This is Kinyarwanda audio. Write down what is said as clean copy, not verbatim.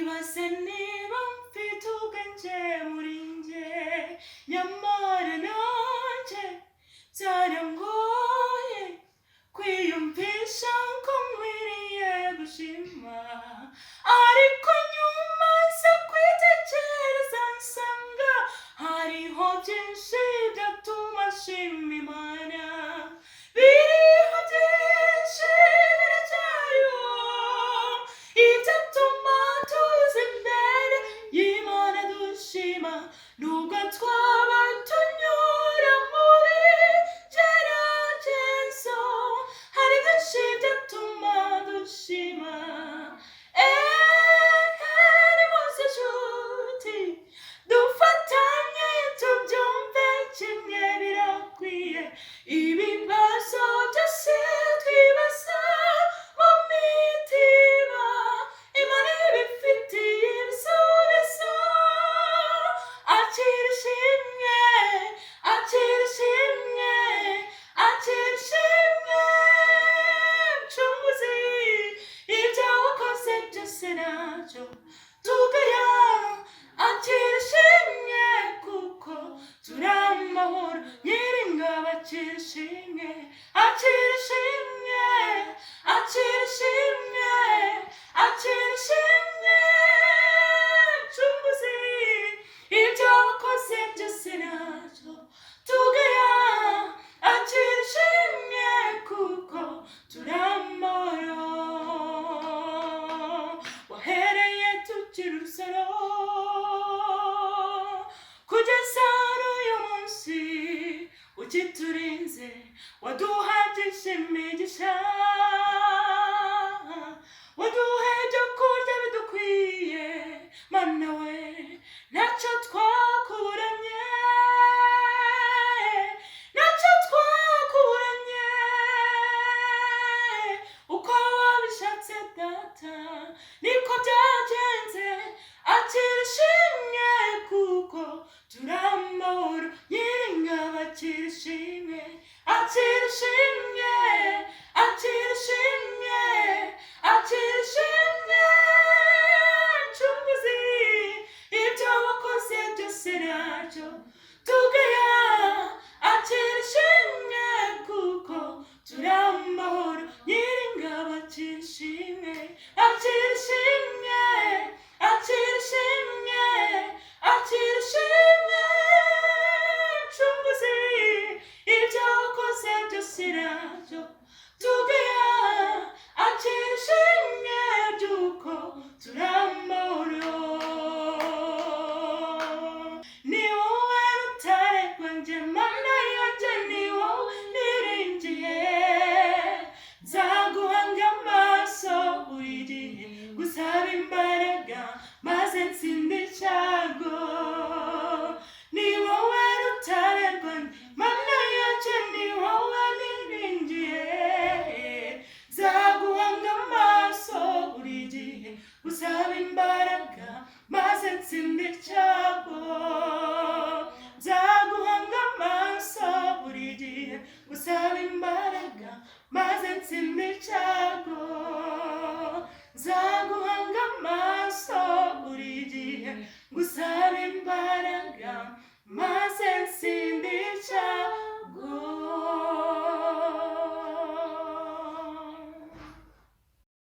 ibaze niba mfite ubwenge muri njye, nyamara nanjye byarangoye kwiyumvisha ko nkwiriye gushima, ariko nyuma nza kwitekereza nsanga hariho byinshi byatuma nshima Imana, biriho byinshi biracyariho ibyatuma tuza imbere y'Imana dushima, nubwo twaba tunyura mu bigeragezo, hari byinshi byatuma dushima. Nimuze nshuti dufatanye tubyumve kimwe birakwiye, ibibazo byose twibaza mu mitima Imana ibifitiye ibisubizo. Akira ishimwe, akira ishimwe, akira ishimwe Mucunguzi, ibyo wakoze byose ntacyo tugaya. Akira ishimwe kuko turi amahoro, Nyiringabo akira ishimwe, akira ishimwe, akira ishimwe, akira ishimwe Mucunguzi, ibyo wakoze byose ntacyo tugaya. Akira ishimwe kuko turi amahoro, wahereye tukiri urusoro kugeza n'uyu munsi ukiturinze, waduhagije imigisha, waduhaye ibyo kurya bidukwiye Mana we, ntacyo twakuburanye, ntacyo twakuburanye, uko wabishatse Data niko byagenze. Akira ishimwe kuko turi amahoro, Nyiringabo akira ishimwe, akira ishimwe, akira ishimwe, akira ishimwe Mucunguzi, ibyo wakoze byose ntacyo tugaya. Akira ishimwe kuko turi amahoro, Nyiringabo akira ishimwe, akira ishimwe, akira ishimwe, akira ishimwe Mucunguzi, ibyo wakoze byose ntacyo tugaya. Akira ishimwe by'uko turi amahoro, ni wowe rutare rwanjye Mana yanjye, ni wowe niringiye, nzaguhanga amaso buri gihe gusaba imbaraga maze nsinde icyago. Ni wowe rutare rwanjye Mana yanjye, ni wowe niringiye, nzaguhanga amaso buri gihe gusaba imbaraga maze nsinde icyago. Nzaguhanga amaso buri gihe gusaba imbaraga maze nsinde icyago. Nzaguhanga amaso buri gihe gusaba imbaraga maze nsinde